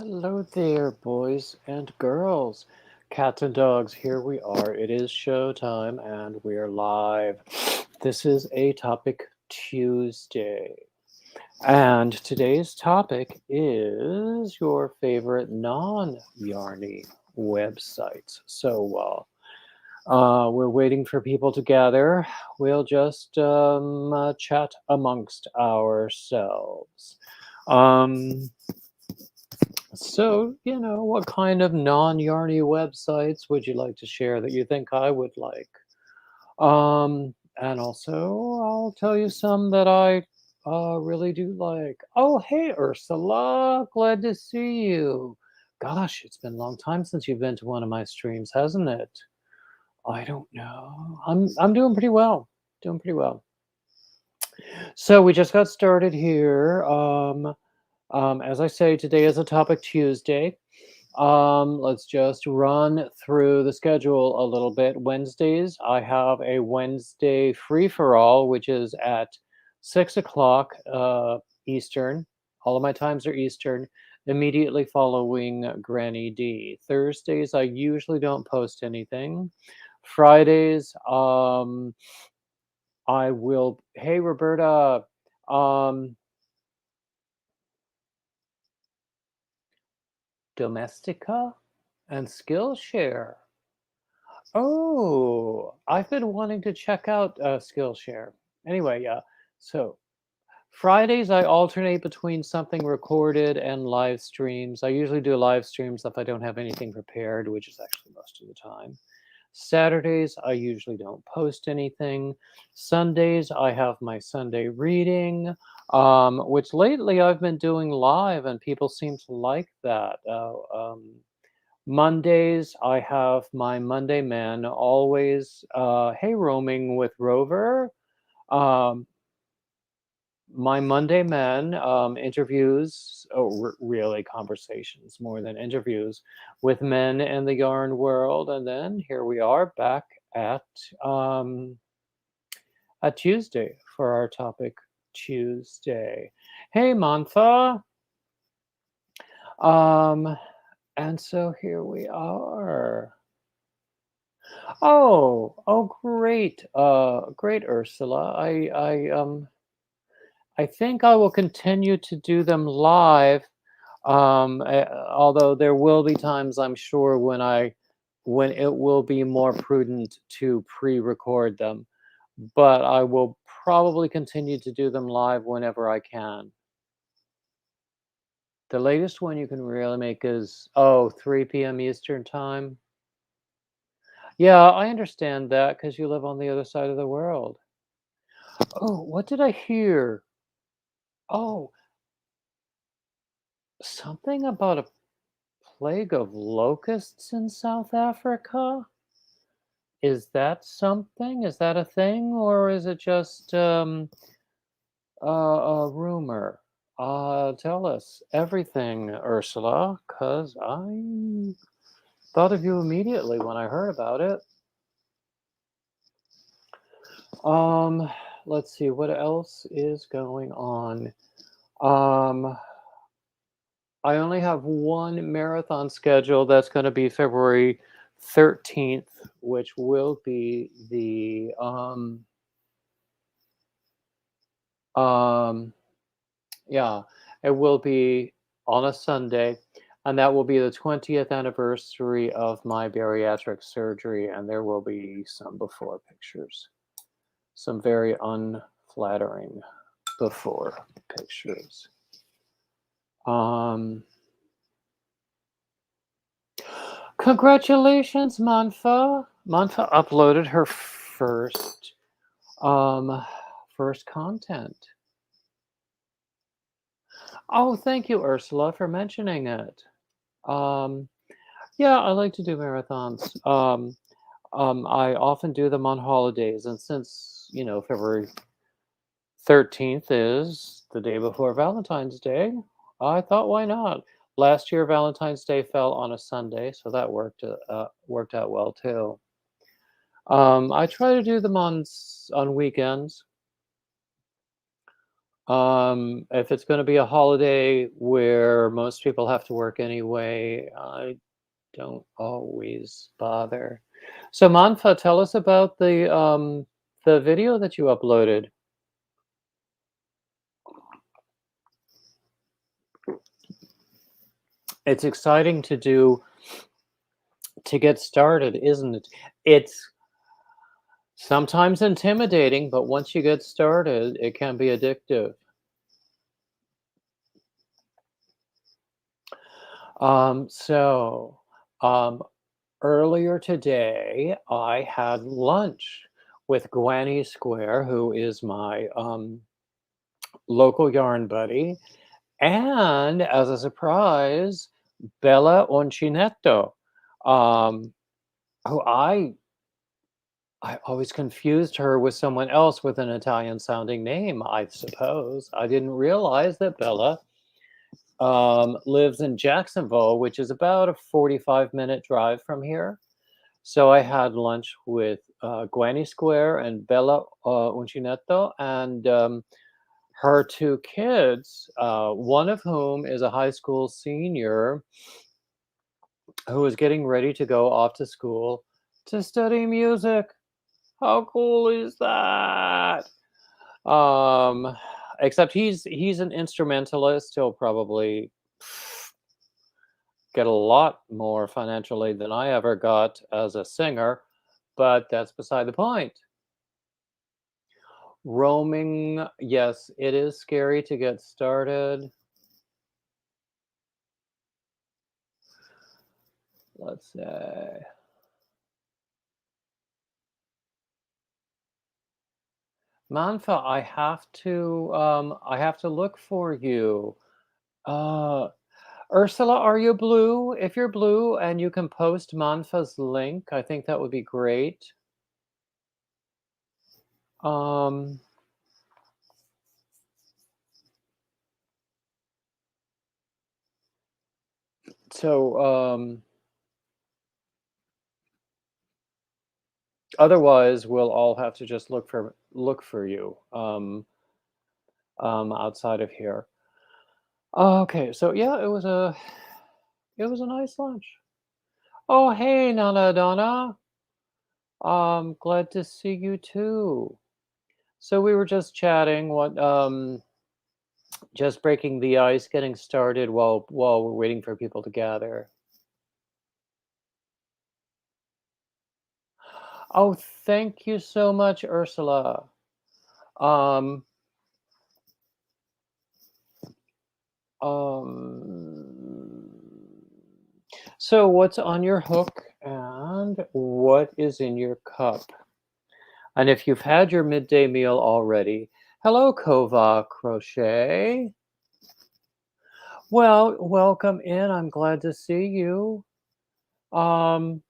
Hello there, boys and girls, cats and dogs. Here we are. It is showtime and we're live. This is a topic Tuesday. And today's topic is your favorite non Yarny websites. So, we're waiting for people to gather. We'll just chat amongst ourselves. Um, so, what kind of non-Yarny websites would you like to share that you think I would like? And also, I'll tell you some that I really do like. Oh, hey, Ursula, glad to see you. Gosh, it's been a long time since you've been to one of my streams, hasn't it? I don't know. I'm doing pretty well. Doing pretty well. So we just got started here. As I say, today is a topic Tuesday. Let's just run through the schedule a little bit. Wednesdays, I have a Wednesday free for all, which is at 6 o'clock Eastern. All of my times are Eastern, immediately following Granny D. Thursdays, I usually don't post anything. Fridays, I will. Hey, Roberta. Um, Domestica and Skillshare. Oh, I've been wanting to check out Skillshare. Anyway, yeah. So Fridays, I alternate between something recorded and live streams. I usually do live streams if I don't have anything prepared, which is actually most of the time. Saturdays, I usually don't post anything. Sundays, I have my Sunday reading, which lately I've been doing live, and people seem to like that. Mondays, I have my Monday Man always, hey, roaming with Rover. Um, my Monday Men interviews, really conversations more than interviews with men in the yarn world. And then here we are back at um, a Tuesday for our topic Tuesday. Hey, Mantha. Um, and so here we are. Oh, great. Great, Ursula. I think I will continue to do them live. Although there will be times, I'm sure, when it will be more prudent to pre-record them, but I will probably continue to do them live whenever I can. The latest one you can really make is 3 p.m. Eastern time. Yeah, I understand that because you live on the other side of the world. Oh, what did I hear? Oh, something about a plague of locusts in South Africa? Is that something? Is that a thing? Or is it just a rumor? Tell us everything, Ursula, because I thought of you immediately when I heard about it. Um, let's see, what else is going on? Um, I only have one marathon schedule. That's going to be February 13th, which will be um, yeah, it will be on a Sunday, and that will be the 20th anniversary of my bariatric surgery, and there will be some before pictures, some very unflattering before pictures. Um, Congratulations, Manfa. Manfa uploaded her um first content. Oh, thank you, Ursula, for mentioning it. Um, yeah, I like to do marathons. I often do them on holidays, and since February 13th is the day before Valentine's Day, I thought, why not? Last year, Valentine's Day fell on a Sunday, so that worked out well too. I try to do them on weekends. If it's going to be a holiday where most people have to work anyway, I don't always bother. So Manfa, tell us about the video that you uploaded. It's exciting to get started, isn't it? It's sometimes intimidating, but once you get started, it can be addictive. So um, earlier today, I had lunch with Granny Square, who is my local yarn buddy, and as a surprise, Bella Uncinetto, um, who I always confused her with someone else with an Italian sounding name, I suppose. I didn't realize that Bella lives in Jacksonville, which is about a 45-minute drive from here. So I had lunch with Gwenny Square and Bella Uncinetto and her two kids, one of whom is a high school senior who is getting ready to go off to school to study music. How cool is that? Um, except he's an instrumentalist. He'll probably get a lot more financial aid than I ever got as a singer, but that's beside the point. Roaming, yes, it is scary to get started. Let's say. Manfa, I have to look for you. Uh Ursula, are you blue? If you're blue and you can post Manfa's link, I think that would be great. Um, so otherwise we'll all have to just look for you outside of here. Okay, so yeah, it was a nice lunch. Oh, hey, Nana Donna. Glad to see you too. So we were just chatting, just breaking the ice, getting started while we're waiting for people to gather. Oh, thank you so much, Ursula. Um, um, so what's on your hook and what is in your cup? And if you've had your midday meal already, hello, Kova Crochet. Well, welcome in. I'm glad to see you. Um,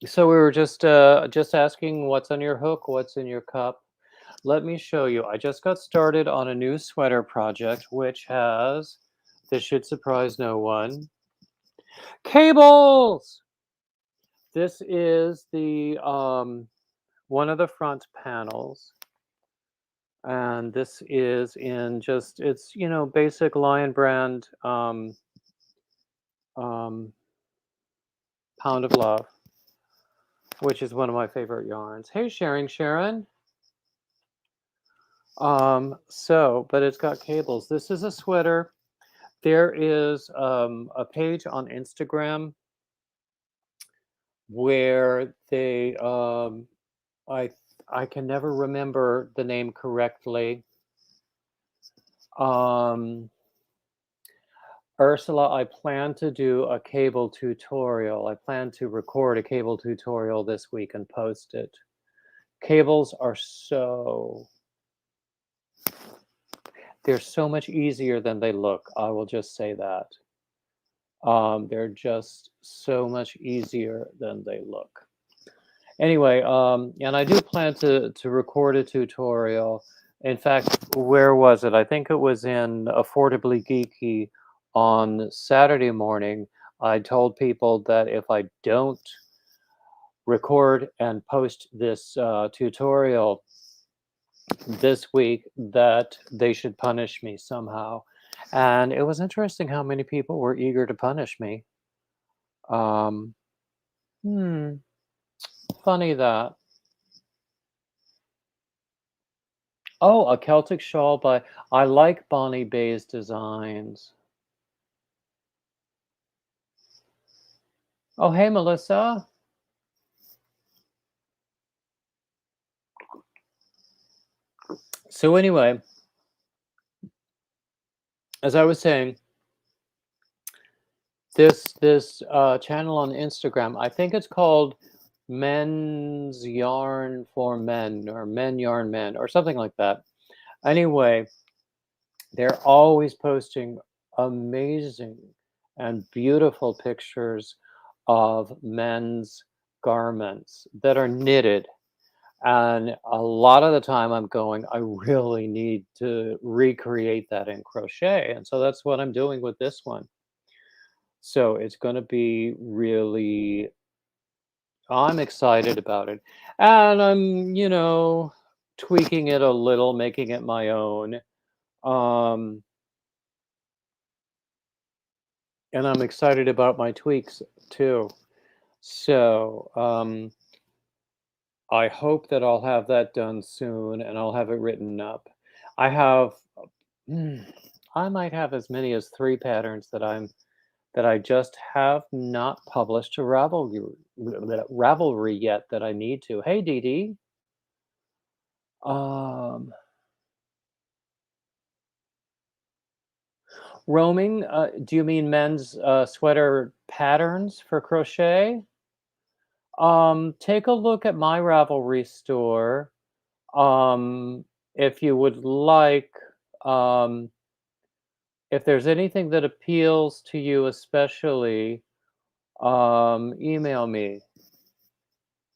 so we were just asking what's on your hook, what's in your cup. Let me show you. I just got started on a new sweater project, which has, this should surprise no one, cables. This is the one of the front panels, and this is in just it's basic Lion Brand um, Pound of Love, which is one of my favorite yarns. Hey, Sharon. But it's got cables. This is a sweater. There is a page on Instagram where I I can never remember the name correctly. Um, Ursula, I plan to do a cable tutorial. I plan to record a cable tutorial this week and post it. Cables are they're so much easier than they look. I will just say that. They're just so much easier than they look. Anyway, and I do plan to record a tutorial. In fact, where was it? I think it was in Affordably Geeky on Saturday morning. I told people that if I don't record and post this tutorial this week that they should punish me somehow. And it was interesting how many people were eager to punish me. Um, hmm, funny that. Oh, a Celtic shawl by I like Bonnie Bay's designs. Oh, hey, Melissa. So anyway, as I was saying, this channel on Instagram, I think it's called Men's Yarn for Men or Men Yarn Men or something like that. Anyway, they're always posting amazing and beautiful pictures of men's garments that are knitted. And a lot of the time I'm going, I really need to recreate that in crochet. And so that's what I'm doing with this one. So it's going to be really, I'm excited about it. And I'm, tweaking it a little, making it my own. Um, and I'm excited about my tweaks too. So I hope that I'll have that done soon and I'll have it written up. I have, mm, I might have as many as 3 patterns that I just have not published to Ravelry yet that I need to. Hey, Dee Dee. Um, Roaming, do you mean men's sweater patterns for crochet? Take a look at my Ravelry store. If you would like, um, if there's anything that appeals to you, especially, email me.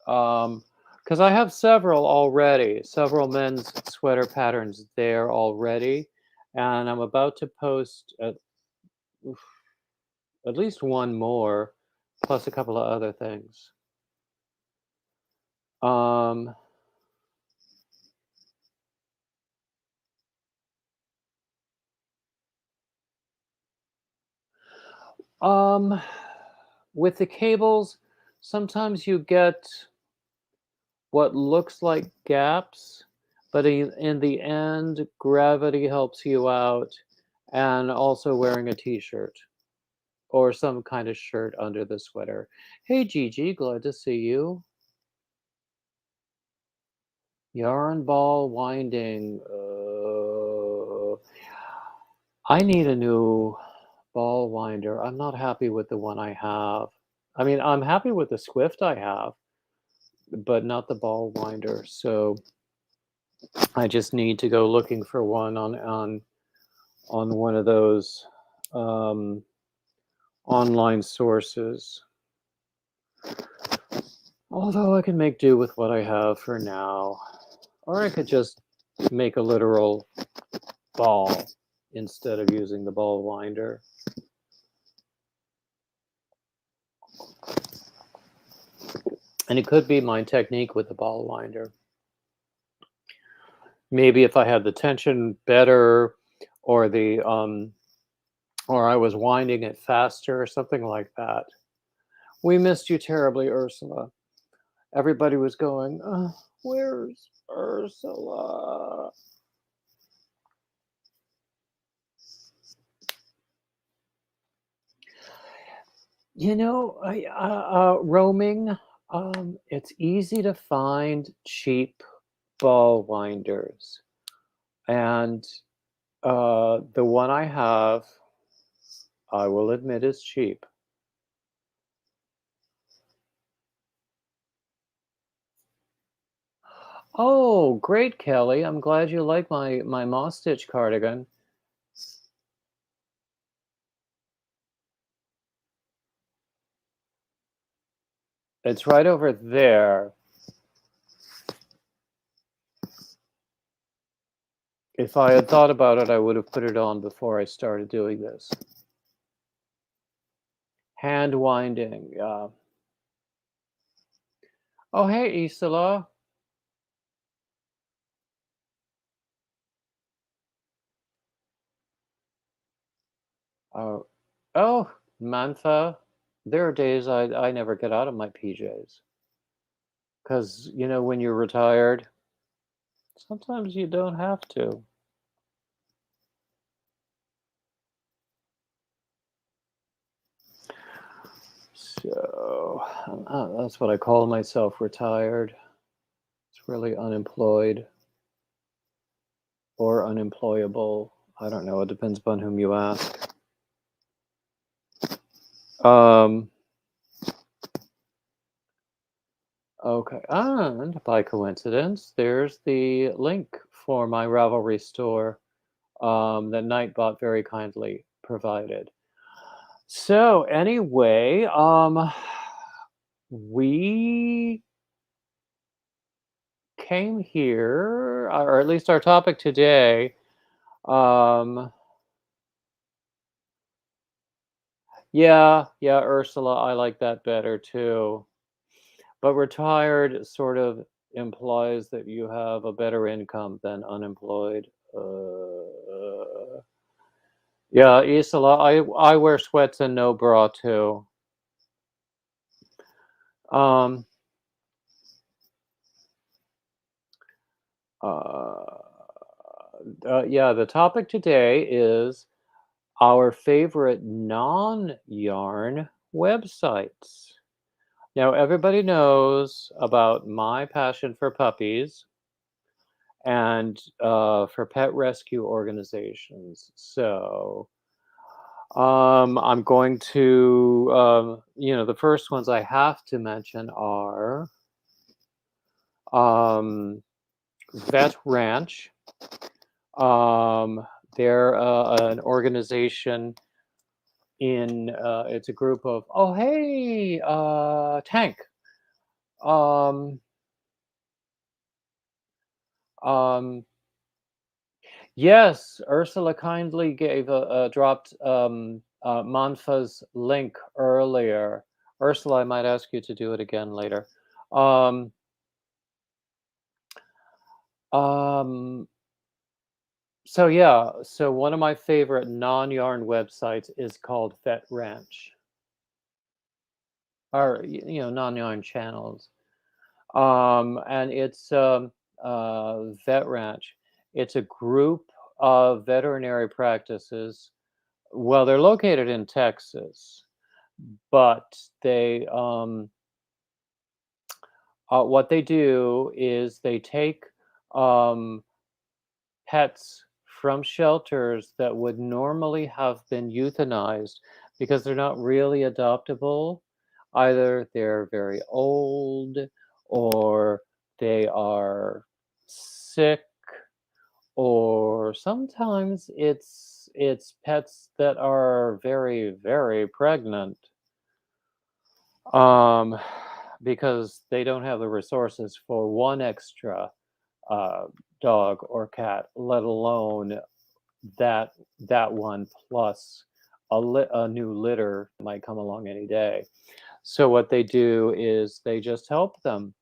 Because I have several already, several men's sweater patterns there already, and I'm about to post oof, at least one more, plus a couple of other things. Um, um, with the cables, sometimes you get what looks like gaps, but in the end, gravity helps you out, and also wearing a t-shirt or some kind of shirt under the sweater. Hey, Gigi, glad to see you. Yarn ball winding. I need a new ball winder. I'm not happy with the one I have. I mean, I'm happy with the Swift I have, but not the ball winder. So I just need to go looking for one on one of those um, online sources. Although I can make do with what I have for now, or I could just make a literal ball instead of using the ball winder. And it could be my technique with the ball winder. Maybe if I had the tension better, or or I was winding it faster, or something like that. We missed you terribly, Ursula. Everybody was going, where's Ursula? Roaming, it's easy to find cheap ball winders. And the one I have, I will admit, is cheap. Oh, great, Kelly. I'm glad you like my moss stitch cardigan. It's right over there. If I had thought about it, I would have put it on before I started doing this. Hand winding, yeah. Oh, hey, Isola. Oh, oh, Mantha. There are days I never get out of my PJs because when you're retired, sometimes you don't have to. So that's what I call myself, retired. It's really unemployed or unemployable. I don't know. It depends upon whom you ask. Um, okay. And by coincidence, there's the link for my Ravelry store that Nightbot very kindly provided. So anyway, we came here, or at least our topic today. Um, yeah, Ursula, I like that better too. But retired sort of implies that you have a better income than unemployed. Yeah, Isla, I wear sweats and no bra too. Um, uh, yeah, the topic today is our favorite non-yarn websites. Now, everybody knows about my passion for puppies and for pet rescue organizations. So, I'm going to, the first ones I have to mention are um, Vet Ranch. Um, they're an organization it's a group of, oh, hey, Tank. Um, um, yes, Ursula kindly gave dropped Manfa's link earlier. Ursula, I might ask you to do it again later. Um, um, so yeah, so one of my favorite non-yarn websites is called Vet Ranch, or non-yarn channels. And it's Vet Ranch. It's a group of veterinary practices. Well, they're located in Texas, but what they do is they take um, pets from shelters that would normally have been euthanized because they're not really adoptable. Either they're very old or they are sick, or sometimes it's pets that are very, very pregnant, um, because they don't have the resources for one extra uh, dog or cat, let alone that that one plus a new litter might come along any day. So what they do is they just help them.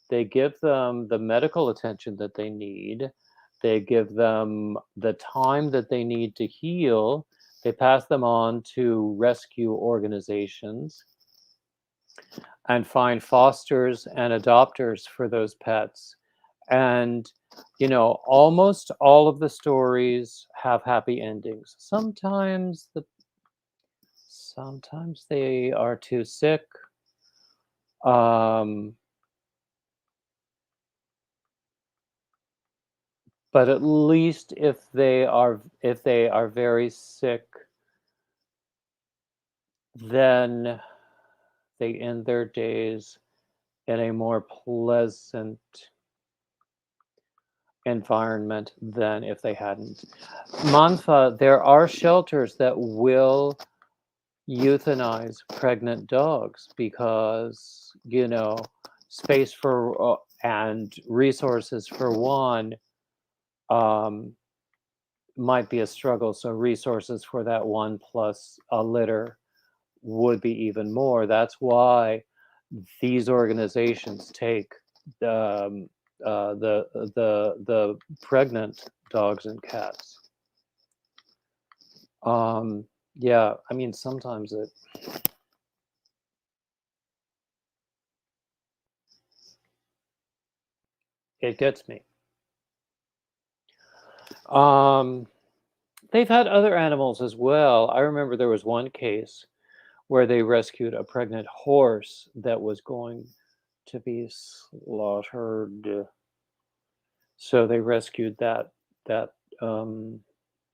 They give them the medical attention that they need. They give them the time that they need to heal. They pass them on to rescue organizations and find fosters and adopters for those pets. And almost all of the stories have happy endings. Sometimes they are too sick. Um, but at least if they are very sick, then they end their days in a more pleasant environment than if they hadn't. Manfa, there are shelters that will euthanize pregnant dogs because space for and resources for one um, might be a struggle, so resources for that one plus a litter would be even more. That's why these organizations take the pregnant dogs and cats. Yeah, I mean, sometimes it gets me. Um, they've had other animals as well. I remember there was one case where they rescued a pregnant horse that was going to be slaughtered. So they rescued that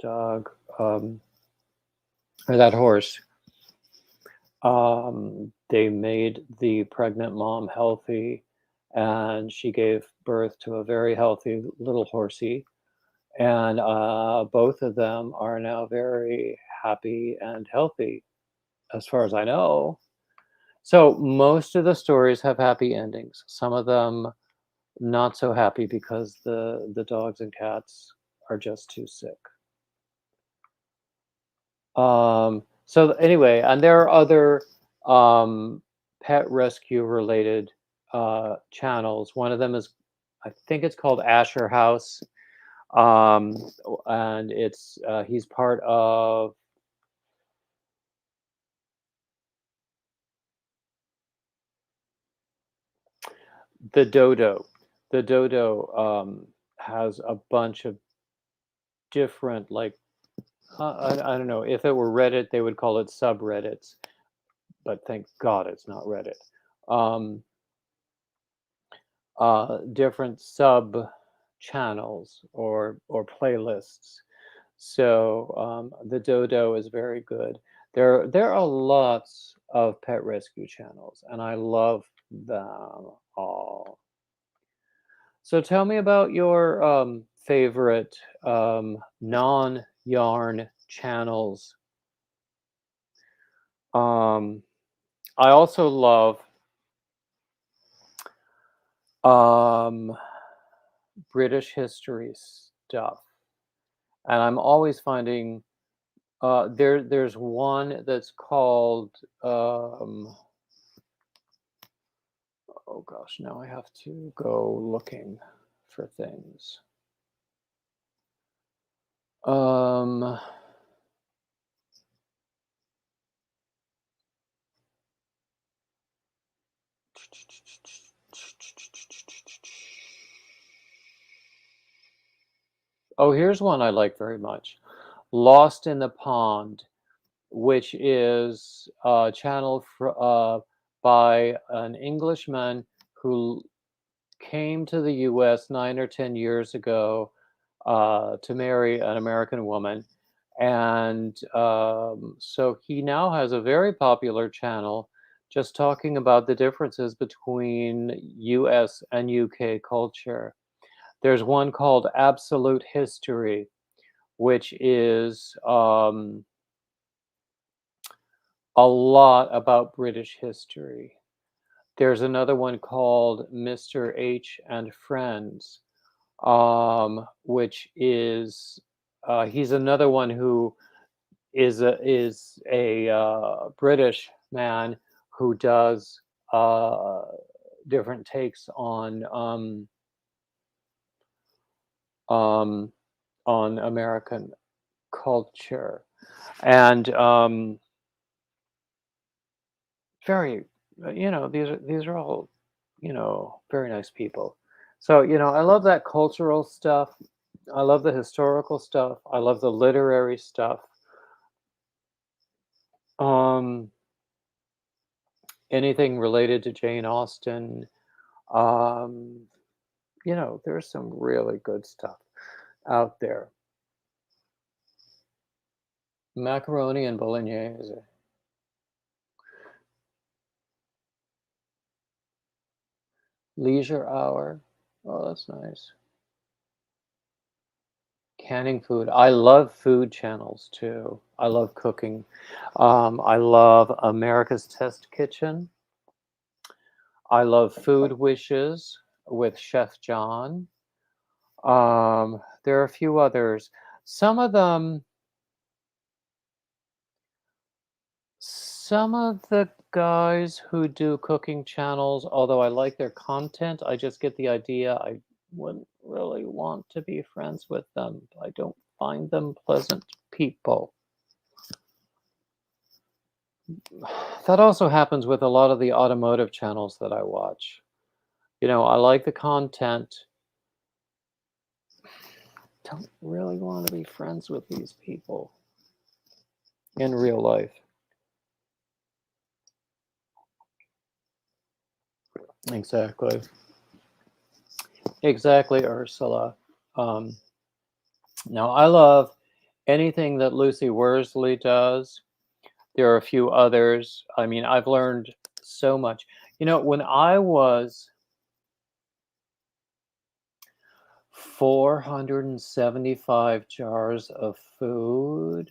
dog, or that horse. They made the pregnant mom healthy, and she gave birth to a very healthy little horsey. And both of them are now very happy and healthy, as far as I know. So most of the stories have happy endings. Some of them not so happy because the dogs and cats are just too sick. Anyway, and there are other pet rescue related channels. One of them is, I think it's called Asher House, um, and it's he's part of the Dodo. The Dodo has a bunch of different, like, I don't know, if it were Reddit, they would call it subreddits, but thank God it's not Reddit. Um, Different sub channels or playlists. So the Dodo is very good. There are lots of pet rescue channels, and I love them all. So tell me about your favorite non-yarn channels. Um, I also love um, British history stuff, and I'm always finding there's one that's called oh gosh, now I have to go looking for things. Um, oh, here's one I like very much. Lost in the Pond, which is a channel by an Englishman who came to the US 9 or 10 years ago to marry an American woman. And so he now has a very popular channel just talking about the differences between US and UK culture. There's one called Absolute History, which is a lot about British history. There's another one called Mr. H and Friends, which is he's another one who is a British man who does uh, different takes um, on American culture, and very these are all very nice people. So I love that cultural stuff. I love the historical stuff. I love the literary stuff. Um, Anything related to Jane Austen. Um, there's some really good stuff out there. Macaroni and bolognese. Leisure hour. Oh, that's nice. Canning food. I love food channels too. I love cooking. I love America's Test Kitchen. I love Food Wishes with Chef John. There are a few others. Some of them, some of the guys who do cooking channels, although I like their content, I just get the idea I wouldn't really want to be friends with them. I don't find them pleasant people. That also happens with a lot of the automotive channels that I watch. I like the content. Don't really want to be friends with these people in real life. Exactly. Exactly, Ursula. Um, now, I love anything that Lucy Worsley does. There are a few others. I mean, I've learned so much. When I was 475 jars of food.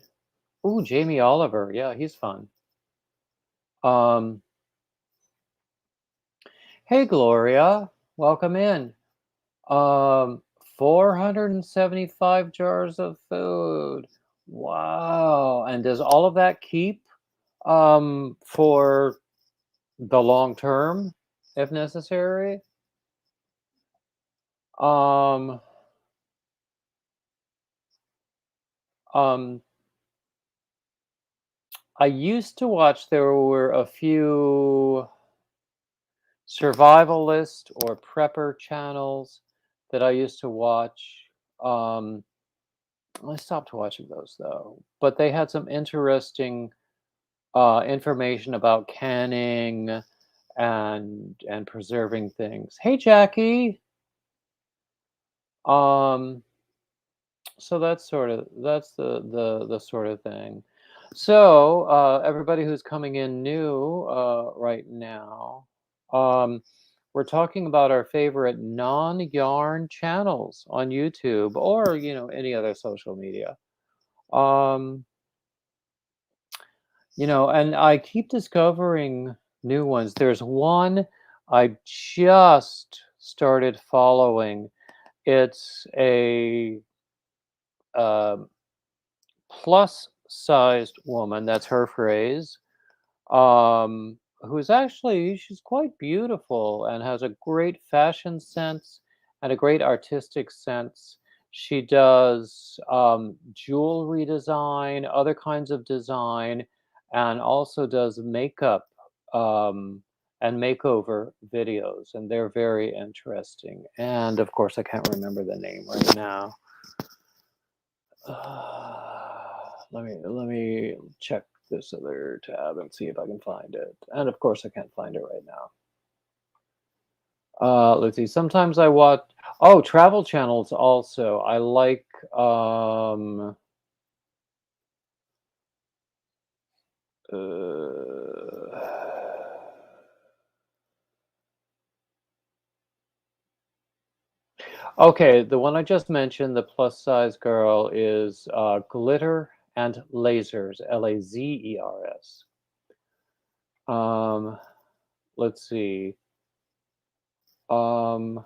Ooh, Jamie Oliver. Yeah, he's fun. Um, hey, Gloria. Welcome in. Um, 475 jars of food. Wow. And does all of that keep for the long term if necessary? Um, um, I used to watch, there were a few survivalist or prepper channels that I used to watch. Um, I stopped watching those though, but they had some interesting information about canning and preserving things. Hey, Jackie. Um, so that's the sort of thing. So everybody who's coming in new right now, um, we're talking about our favorite non-yarn channels on YouTube or any other social media. Um, and I keep discovering new ones. There's one I just started following. It's a um plus sized woman, that's her phrase, who's actually, she's quite beautiful and has a great fashion sense and a great artistic sense. She does jewelry design, other kinds of design, and also does makeup um, and makeover videos, and they're very interesting. And of course, I can't remember the name right now. Let me check this other tab and see if I can find it. And of course, I can't find it right now. Let's see. Sometimes I watch. Oh, travel channels also. I like. Uh, okay, the one I just mentioned, the plus size girl, is Glitter and Lasers. Lazers. Um, let's see. Um,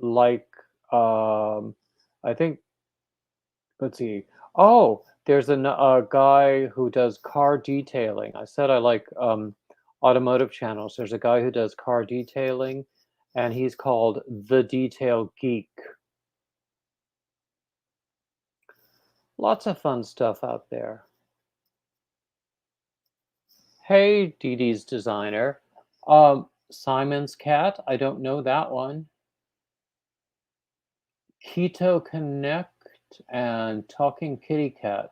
like, um, I think, let's see. Oh, there's a guy who does car detailing. I said I like automotive channels. There's a guy who does car detailing, and he's called The Detail Geek. Lots of fun stuff out there. Hey, Dee Dee's designer. Simon's Cat. I don't know that one. Keto Connect and Talking Kitty Cat.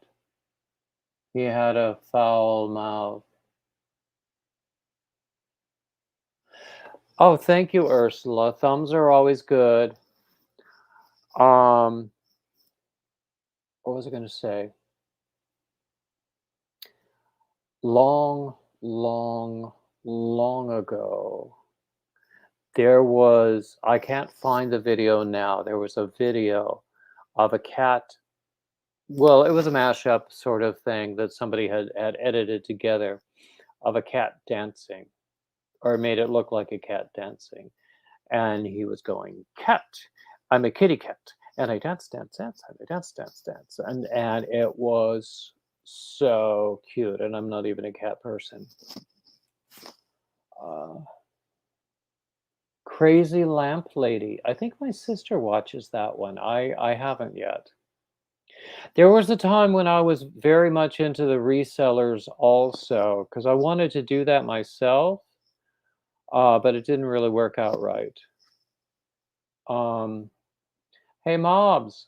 He had a foul mouth. Oh, thank you, Ursula. Thumbs are always good. Um, what was I going to say? Long, long, long ago, there was, I can't find the video now. There was a video of a cat. Well, it was a mashup sort of thing that somebody had edited together of a cat dancing, or made it look like a cat dancing. And he was going, "Cat, I'm a kitty cat, and I dance, dance, dance, and I dance, dance, dance," and it was so cute. And I'm not even a cat person. Uh, Crazy Lamp Lady. I think my sister watches that one. I haven't yet. There was a time when I was very much into the resellers also, because I wanted to do that myself, but it didn't really work out right. Um, hey, Mobs.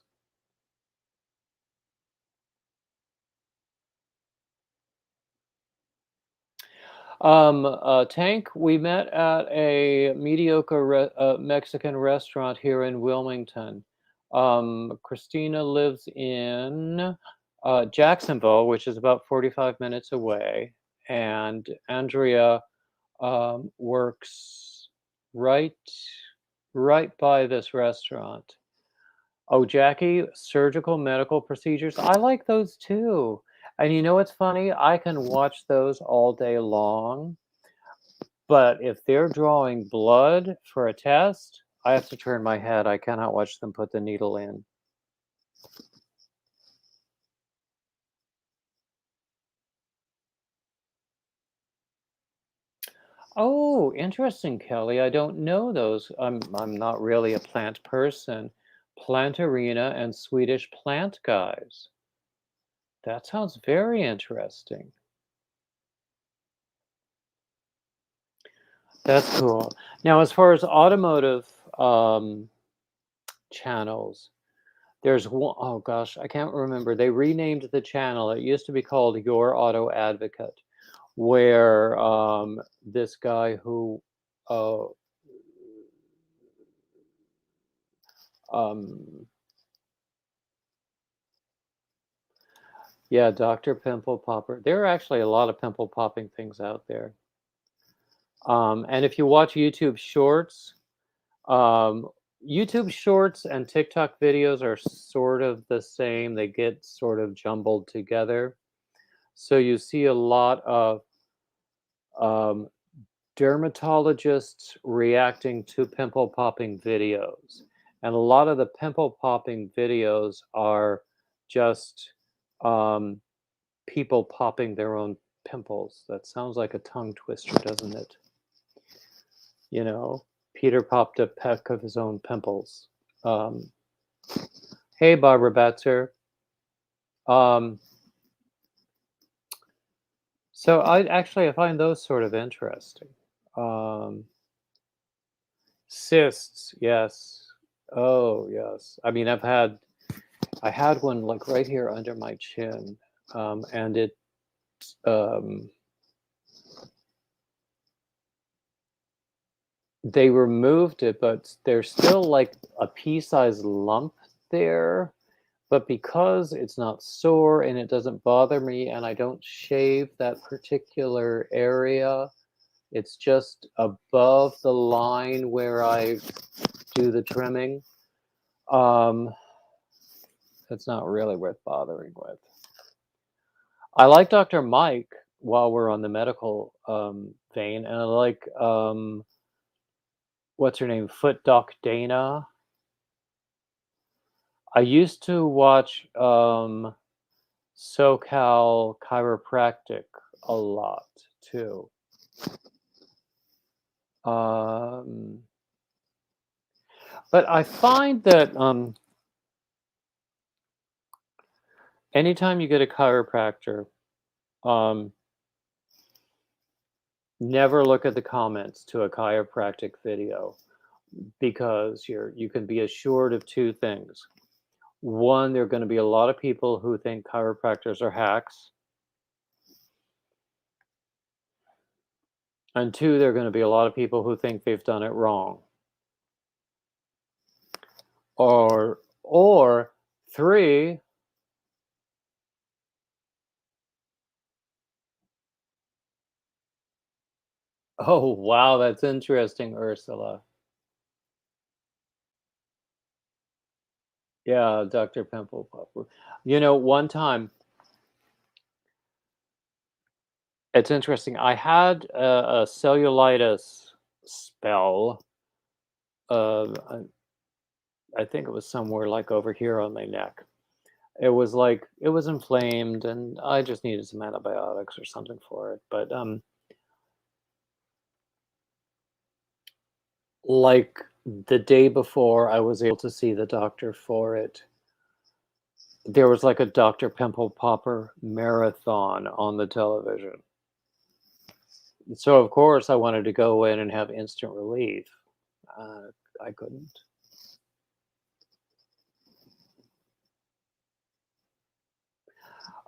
Tank, we met at a mediocre Mexican restaurant here in Wilmington. Christina lives in Jacksonville, which is about 45 minutes away, and Andrea works right right by this restaurant. Oh, Jackie, surgical medical procedures. I like those too. And you know what's funny? I can watch those all day long. But if they're drawing blood for a test, I have to turn my head. I cannot watch them put the needle in. Oh, interesting, Kelly. I don't know those. I'm not really a plant person. Plantarina and Swedish plant guys. That sounds very interesting. That's cool. Now, as far as automotive um, channels, there's one, oh gosh, I can't remember. They renamed the channel. It used to be called Your Auto Advocate, where this guy who, uh, um, yeah, Dr. Pimple Popper. There are actually a lot of pimple popping things out there. And if you watch YouTube Shorts, Um, YouTube Shorts and TikTok videos are sort of the same. They get sort of jumbled together. So you see a lot of um, dermatologists reacting to pimple popping videos. And a lot of the pimple popping videos are just um, people popping their own pimples. That sounds like a tongue twister, doesn't it? You know, Peter popped a peck of his own pimples. Um, Hey, Barbara Batzer. Um, so I find those sort of interesting. Um, Cysts, yes. Oh, yes. I mean, I had one like right here under my chin, and um, they removed it, but there's still like a pea-sized lump there. But because it's not sore and it doesn't bother me, and I don't shave that particular area, it's just above the line where I do the trimming. Um, it's not really worth bothering with. I like Dr. Mike while we're on the medical vein, and I like what's her name, Foot Doc Dana. I used to watch SoCal Chiropractic a lot too. Um, but I find that anytime you get a chiropractor, um, never look at the comments to a chiropractic video because you can be assured of two things. One, there are going to be a lot of people who think chiropractors are hacks, and two, there are going to be a lot of people who think they've done it wrong. Or three, oh wow, that's interesting, Ursula. Yeah, Dr. Pimple Popper. You know, one time, it's interesting. I had a cellulitis spell. I think it was somewhere like over here on my neck. It was inflamed, and I just needed some antibiotics or something for it. But like the day before I was able to see the doctor for it, There was like a Dr. Pimple Popper marathon on the television. So, of course, I wanted to go in and have instant relief. Uh, I couldn't.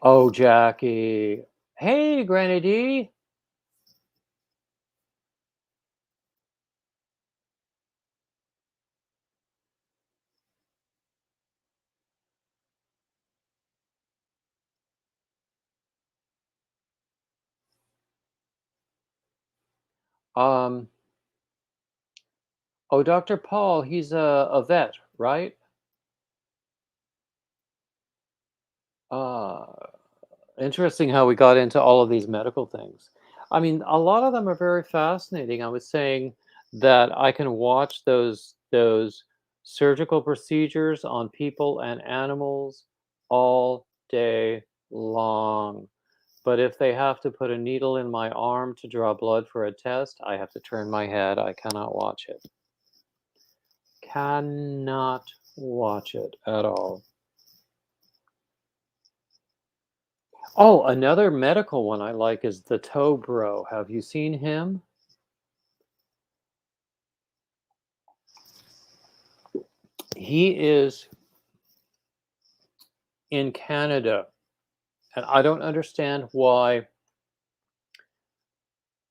Oh, Jackie. Hey, Granny D. Um, oh, Dr. Paul, he's a vet, right? Uh, Interesting how we got into all of these medical things. I mean, a lot of them are very fascinating. I was saying that I can watch those surgical procedures on people and animals all day long. But if they have to put a needle in my arm to draw blood for a test, I have to turn my head. I cannot watch it. Cannot watch it at all. Oh, another medical one I like is the Toe Bro. Have you seen him? He is in Canada, and I don't understand why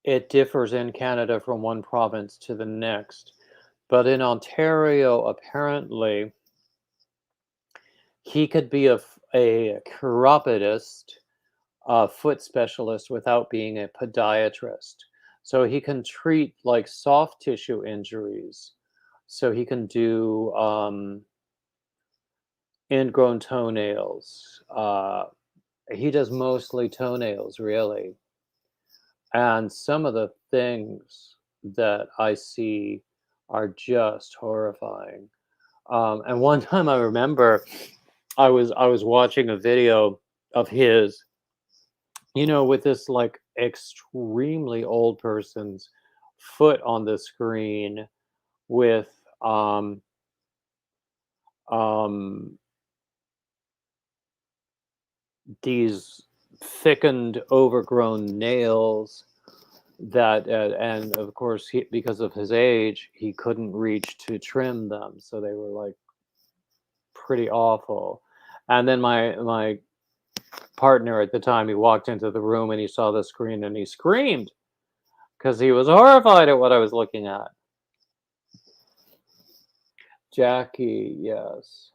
it differs in Canada from one province to the next. But in Ontario, apparently, he could be a chiropodist, a foot specialist, without being a podiatrist. So he can treat like soft tissue injuries. So he can do ingrown toenails. He does mostly toenails, really. And some of the things that I see are just horrifying. And one time I remember I was watching a video of his, with this like extremely old person's foot on the screen with um these thickened overgrown nails that and of course because of his age he couldn't reach to trim them, so they were like pretty awful. And then my partner at the time, he walked into the room and he saw the screen and he screamed because he was horrified at what I was looking at. Jackie, yes,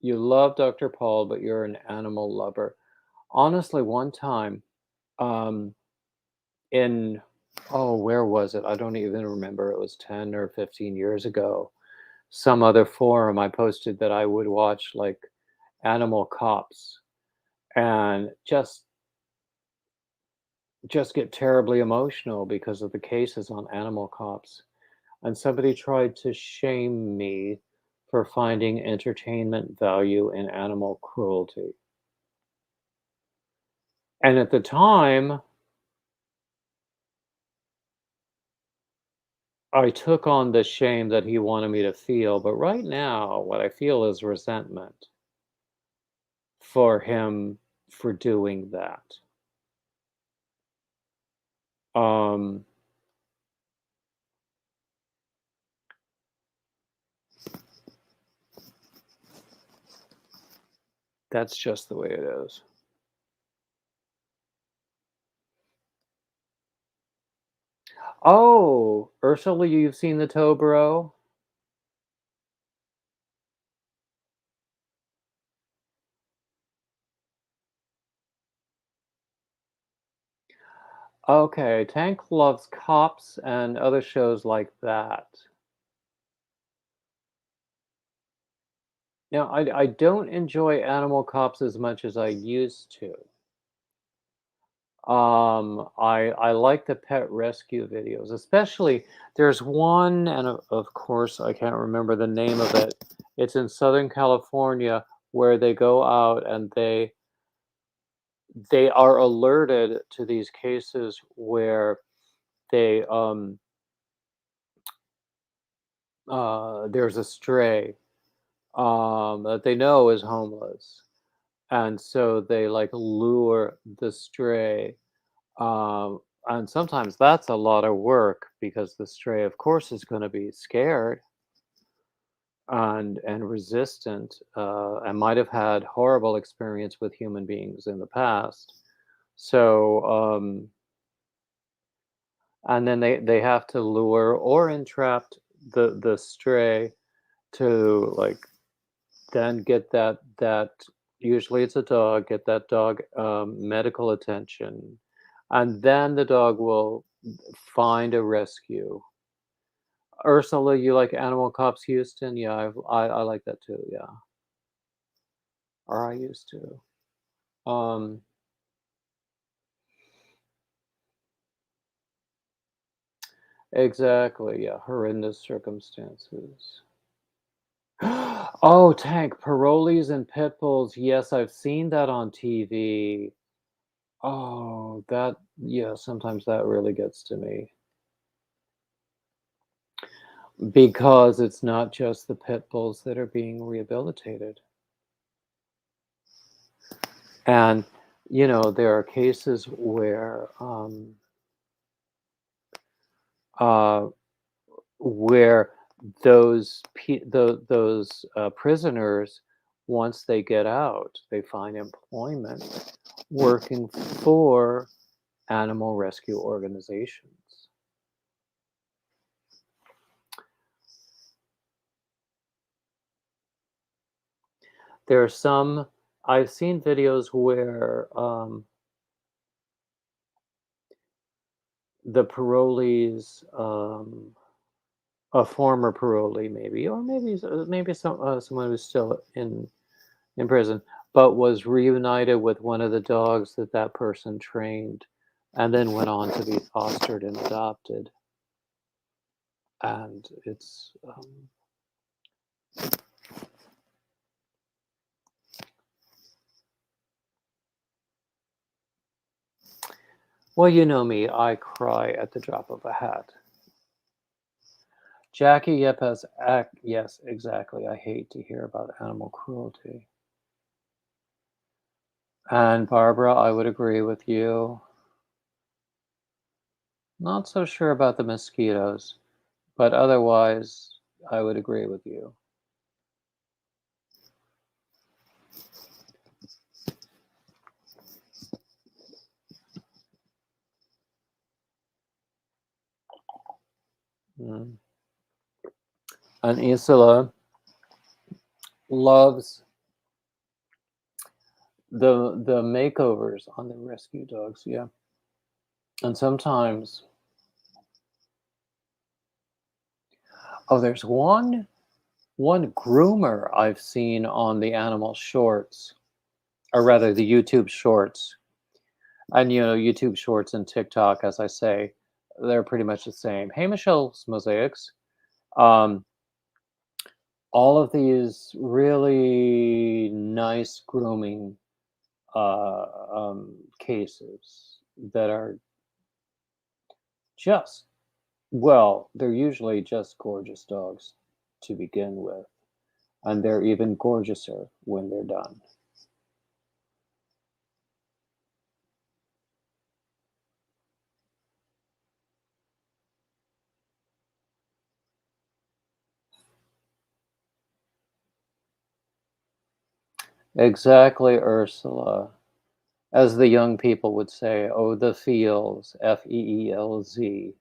you love Dr. Paul, but you're an animal lover. Honestly, one time, um in oh, where was it? I don't even remember. It was 10 or 15 years ago. Some other forum I posted that I would watch like Animal Cops and just get terribly emotional because of the cases on Animal Cops. And somebody tried to shame me for finding entertainment value in animal cruelty. And at the time, I took on the shame that he wanted me to feel, but right now, what I feel is resentment for him for doing that. Um, that's just the way it is. Oh, Ursula, you've seen the Tobro? Okay, Tank loves Cops and other shows like that. Now, I don't enjoy Animal Cops as much as I used to. I like the pet rescue videos, especially there's one, and of course I can't remember the name of it. It's in Southern California where they go out and they are alerted to these cases where they there's a stray, that they know is homeless, and so they like lure the stray. And sometimes that's a lot of work because the stray, of course, is going to be scared and resistant, and might have had horrible experience with human beings in the past. So, and then they have to lure or entrap the stray to like then get that usually it's a dog, get that dog medical attention, and then the dog will find a rescue. Ursula, you like Animal Cops Houston? Yeah, I like that too. Yeah, or I used to. Um, exactly. Yeah, horrendous circumstances. Oh, Tank, parolees and pit bulls. Yes, I've seen that on TV. Oh, that, yeah, sometimes that really gets to me because it's not just the pit bulls that are being rehabilitated. And, there are cases uh, where those prisoners, once they get out, they find employment working for animal rescue organizations. There are some I've seen videos where the parolees, a former parolee maybe, or maybe someone who's still in prison, but was reunited with one of the dogs that person trained, and then went on to be fostered and adopted. And it's well, you know me, I cry at the drop of a hat. Jackie Yepes, yes, exactly. I hate to hear about animal cruelty. And Barbara, I would agree with you. Not so sure about the mosquitoes, but otherwise, I would agree with you. Mm. And Isola loves the makeovers on the rescue dogs, yeah. And sometimes, oh, there's one groomer I've seen on the animal shorts, or rather the YouTube shorts. And YouTube shorts and TikTok, as I say, they're pretty much the same. Hey, Michelle's Mosaics. Um, all of these really nice grooming cases that are just, well, they're usually just gorgeous dogs to begin with, and they're even gorgeouser when they're done. Exactly, Ursula. As the young people would say, oh, the feels, Feelz.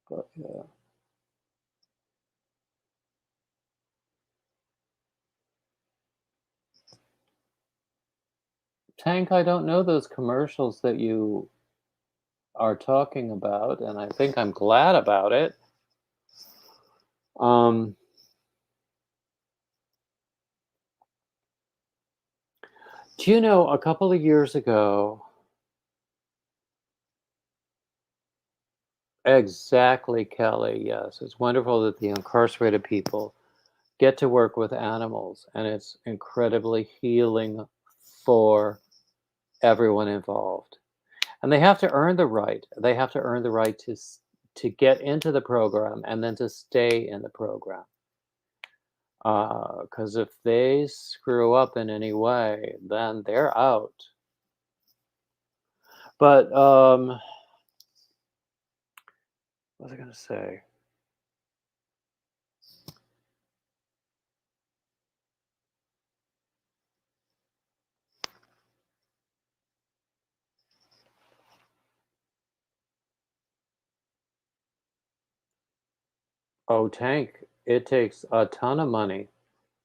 But yeah. Tank, I don't know those commercials that you are talking about, and I think I'm glad about it. Um, do you know, a couple of years ago, exactly, Kelly, yes, it's wonderful that the incarcerated people get to work with animals, and it's incredibly healing for everyone involved. And they have to earn the right. They have to earn the right to get into the program and then to stay in the program. Because if they screw up in any way, then they're out. But what was I going to say? Oh, Tank, it takes a ton of money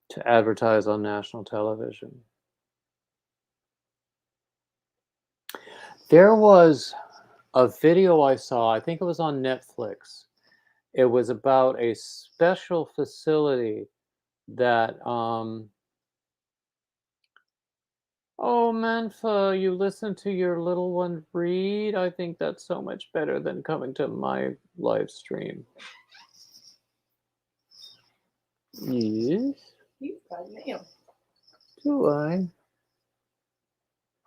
to advertise on national television. There was a video I saw, I think it was on Netflix. It was about a special facility that, oh, Manfa, you listen to your little one read? I think that's so much better than coming to my live stream. Yes? You've got mail. Do I?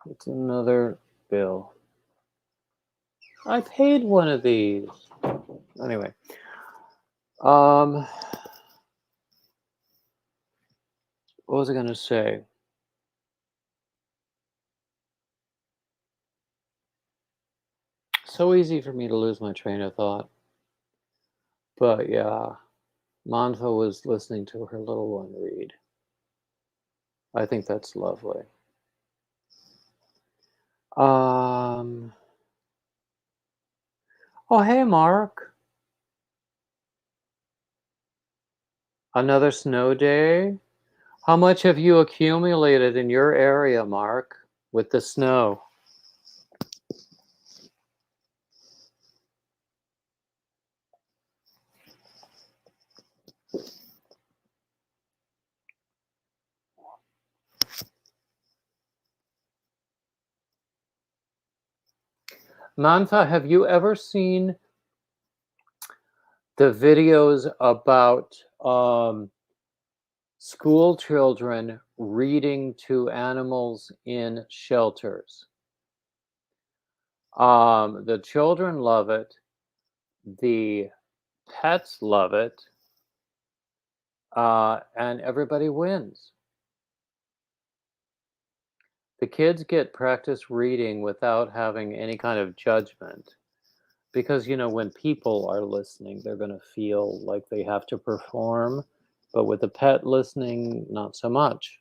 It's another bill. I paid one of these. Anyway. What was I going to say? So easy for me to lose my train of thought. But yeah, Manfa was listening to her little one read. I think that's lovely. Oh, hey, Mark. Another snow day? How much have you accumulated in your area, Mark, with the snow? Manfa, have you ever seen the videos about school children reading to animals in shelters? The children love it. The pets love it. And everybody wins. The kids get practice reading without having any kind of judgment. Because, you know, when people are listening, they're going to feel like they have to perform. But with the pet listening, not so much.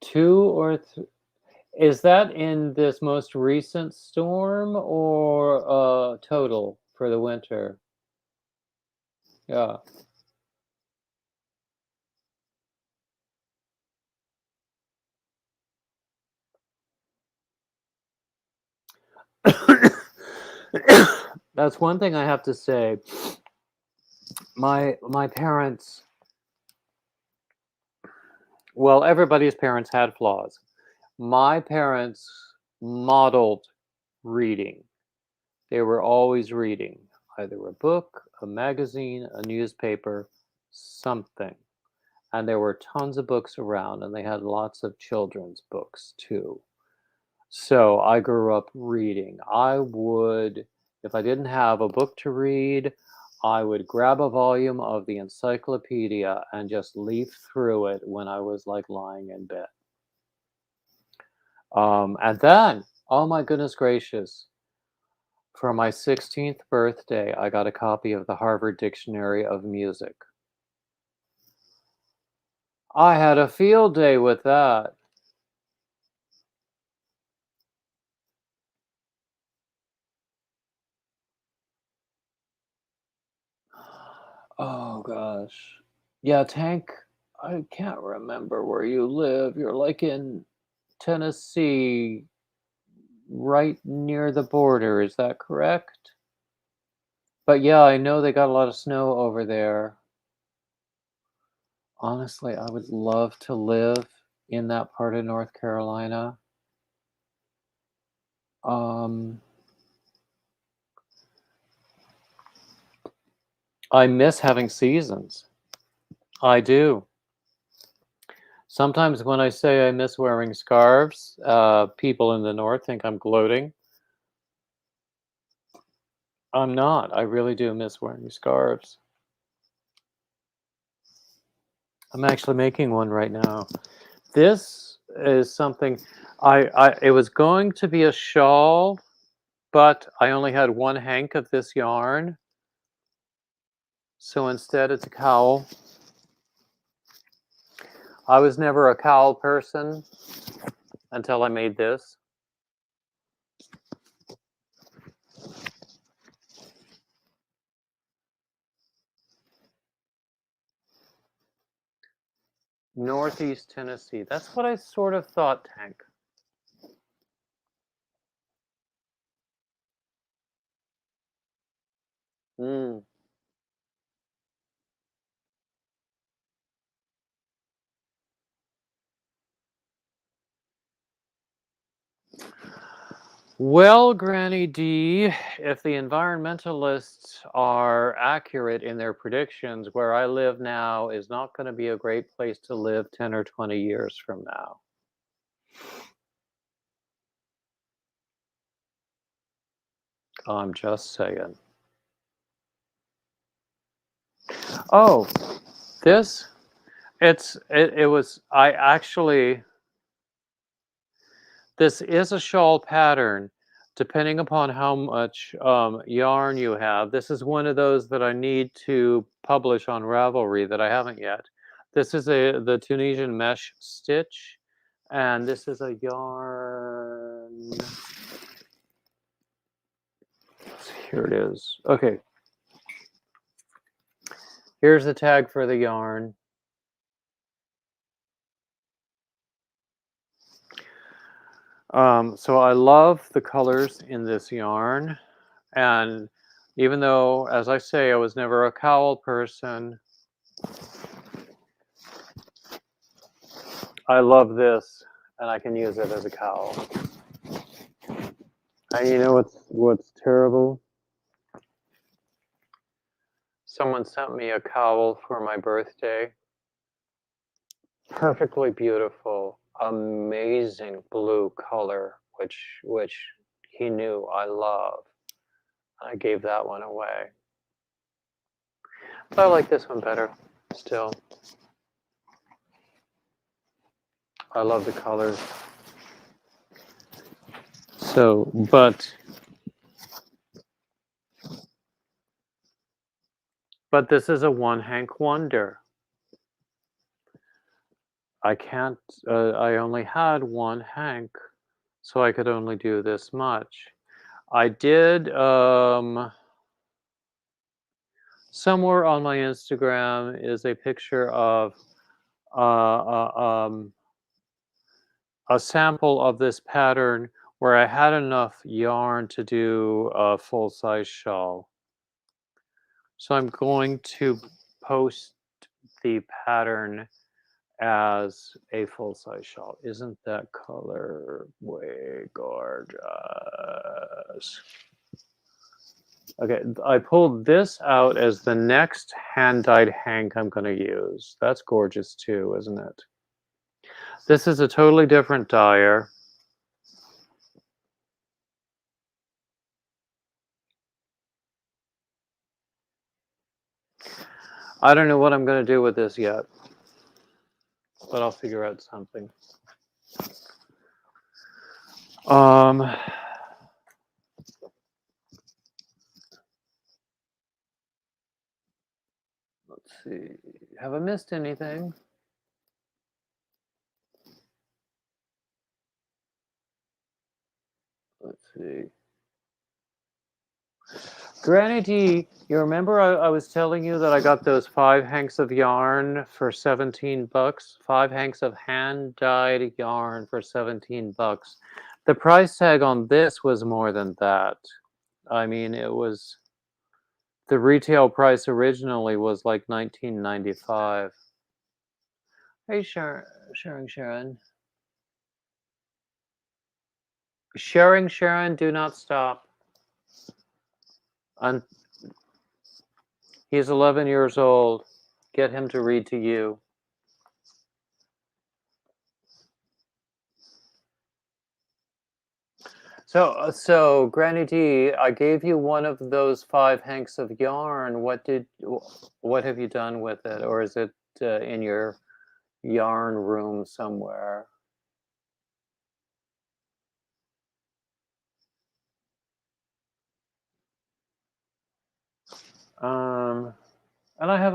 2 or 3. Is that in this most recent storm or total for the winter? Yeah. That's one thing I have to say. My parents, well, everybody's parents had flaws. My parents modeled reading. They were always reading, either a book, a magazine, a newspaper, something. And there were tons of books around, and they had lots of children's books too. So I grew up reading. I would, if I didn't have a book to read, I would grab a volume of the encyclopedia and just leaf through it when I was like lying in bed. And then, oh my goodness gracious, for my 16th birthday, I got a copy of the Harvard Dictionary of Music. I had a field day with that. Oh gosh. Yeah, Tank, I can't remember where you live. You're like in Tennessee, right near the border. Is that correct? But yeah, I know they got a lot of snow over there. Honestly, I would love to live in that part of North Carolina. I miss having seasons. I do. Sometimes when I say I miss wearing scarves, people in the north think I'm gloating. I'm not. I really do miss wearing scarves. I'm actually making one right now. This is something it was going to be a shawl, but I only had one hank of this yarn, so instead it's a cowl. I was never a cowl person until I made this. Northeast Tennessee. That's what I sort of thought, Tank. Mm. Well, Granny D, if the environmentalists are accurate in their predictions, where I live now is not going to be a great place to live 10 or 20 years from now. I'm just saying. Oh, this it was I actually this is a shawl pattern depending upon how much yarn you have. This is one of those that I need to publish on Ravelry that I haven't yet. This is the Tunisian mesh stitch, and this is a yarn. Here it is. Okay. Here's the tag for the yarn. So I love the colors in this yarn, and even though, as I say, I was never a cowl person, I love this, and I can use it as a cowl. And you know what's terrible? Someone sent me a cowl for my birthday. Perfectly beautiful, amazing blue color, which he knew I love. I gave that one away. But I like this one better still. I love the colors. So, but this is a one hank wonder. I can't. I only had one hank, so I could only do this much. I did somewhere on my Instagram is a picture of uh, a sample of this pattern where I had enough yarn to do a full size shawl. So I'm going to post the pattern as a full size shawl. Isn't that color way gorgeous? Okay, I pulled this out as the next hand dyed hank I'm going to use. That's gorgeous too, isn't it? This is a totally different dyer. I don't know what I'm going to do with this yet, but I'll figure out something. Let's see. Have I missed anything? Let's see. Granny D, you remember I was telling you that I got those 5 hanks of yarn for 17 bucks? 5 hanks of hand-dyed yarn for 17 bucks. The price tag on this was more than that. I mean, it was the retail price originally was like $19.95. Hey, Sharon. Sharon, do not stop. He's 11 years old. Get him to read to you. So, Granny D, I gave you one of those 5 hanks of yarn. What have you done with it, or is it in your yarn room somewhere? Um, and I have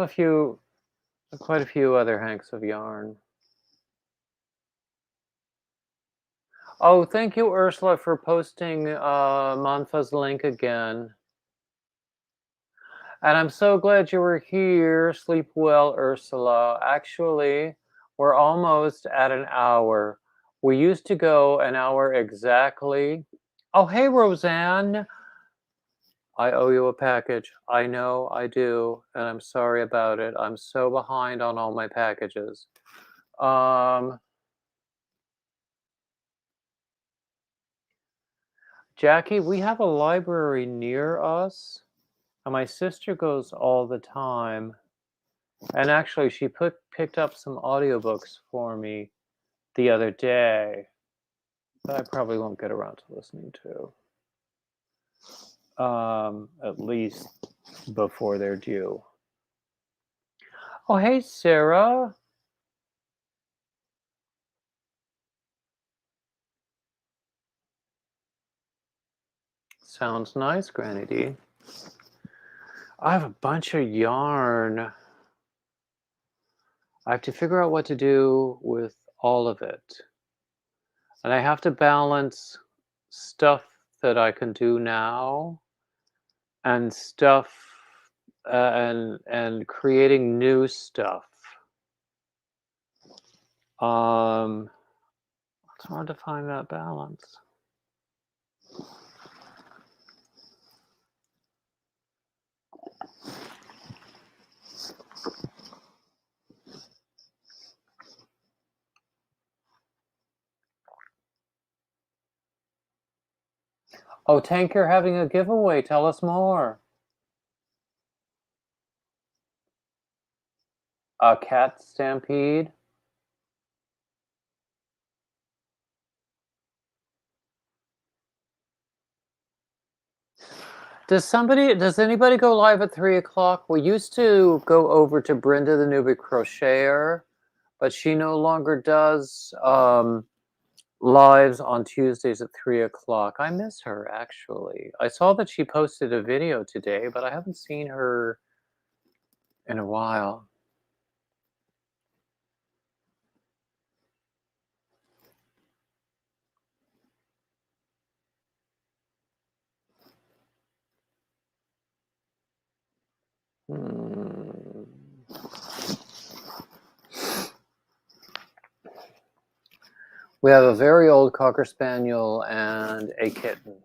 quite a few other hanks of yarn. Oh, thank you, Ursula, for posting Manfa's link again. And I'm so glad you were here. Sleep well, Ursula. Actually, we're almost at an hour. We used to go an hour exactly. Oh, hey, Roseanne. I owe you a package. I know I do, and I'm sorry about it. I'm so behind on all my packages. Um, Jackie, we have a library near us, and my sister goes all the time. And actually, she picked up some audiobooks for me the other day that I probably won't get around to listening to, at least before they're due. Oh, hey, Sarah. Sounds nice, Granny D. I have a bunch of yarn. I have to figure out what to do with all of it. And I have to balance stuff that I can do now and stuff and creating new stuff. It's hard to find that balance. Oh, Tank, you're having a giveaway. Tell us more. A cat stampede? Does anybody go live at 3 o'clock? We used to go over to Brenda the Newbie Crocheter, but she no longer does lives on Tuesdays at 3 o'clock. I miss her, actually. I saw that she posted a video today, but I haven't seen her in a while. Hmm. We have a very old Cocker Spaniel and a kitten.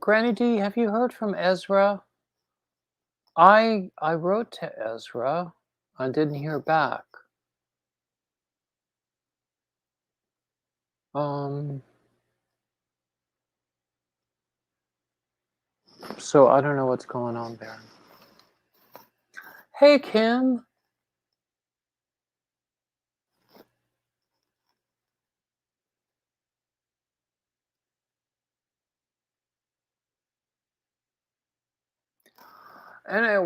Granny D, have you heard from Ezra? I wrote to Ezra and didn't hear back. So I don't know what's going on there. Hey, Kim. Anyway,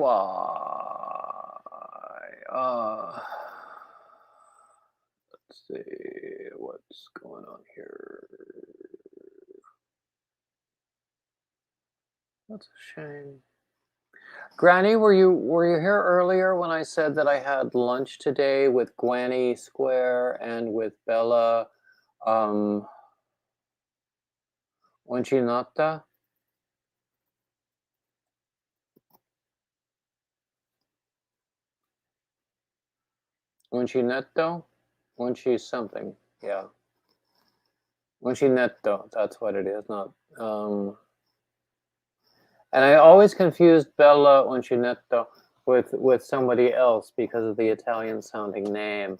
let's see what's going on here. That's a shame. Granny, were you here earlier when I said that I had lunch today with Granny Square and with Bella Uncinata? Uncinetto? Unci something, yeah. Uncinetto, that's what it is, not and I always confused Bella Uncinetto with somebody else because of the Italian sounding name.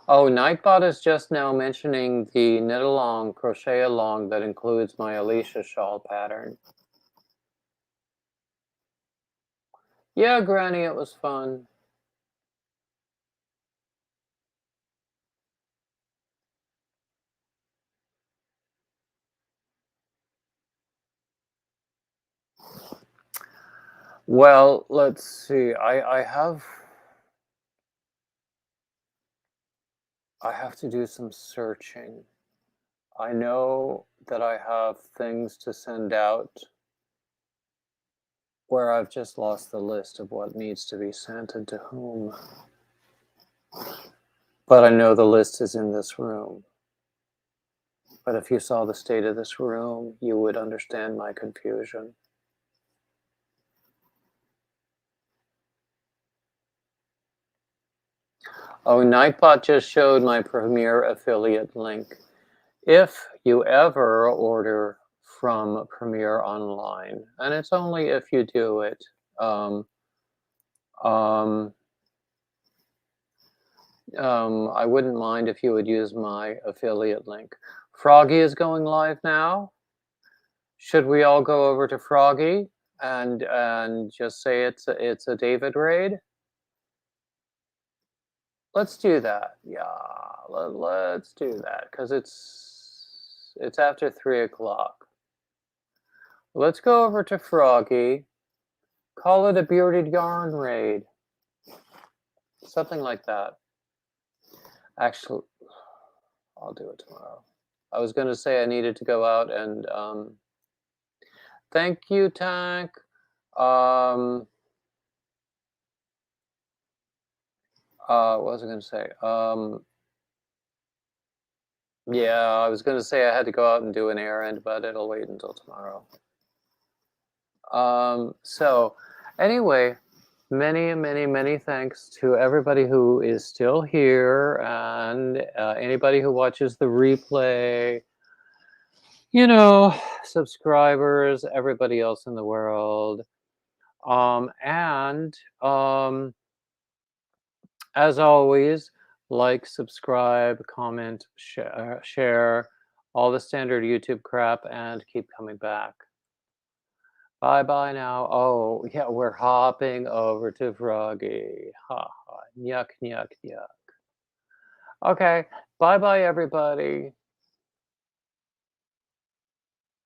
Oh, Nightbot is just now mentioning the knit along, crochet along that includes my Alicia shawl pattern. Yeah, Granny, it was fun. Well, let's see. I have to do some searching. I know that I have things to send out where I've just lost the list of what needs to be sent and to whom. But I know the list is in this room. But if you saw the state of this room, you would understand my confusion. Oh, Nightbot just showed my Premier affiliate link. If you ever order from Premier online, and it's only if you do it, um, um, I wouldn't mind if you would use my affiliate link. Froggy is going live now. Should we all go over to Froggy and just say it's a David raid? Let's do that. Yeah, let's do that because it's after 3 o'clock. Let's go over to Froggy. Call it a bearded yarn raid. Something like that. Actually, I'll do it tomorrow. I was going to say I needed to go out and thank you, Tank. What was I going to say? Yeah, I was going to say I had to go out and do an errand, but it'll wait until tomorrow. So anyway, many thanks to everybody who is still here and anybody who watches the replay, you know, subscribers, everybody else in the world. And as always, like, subscribe, comment, share, all the standard YouTube crap, and keep coming back. Bye bye now. Oh, yeah, we're hopping over to Froggy. Ha ha. Yuck, yuck, yuck. Okay. Bye bye, everybody.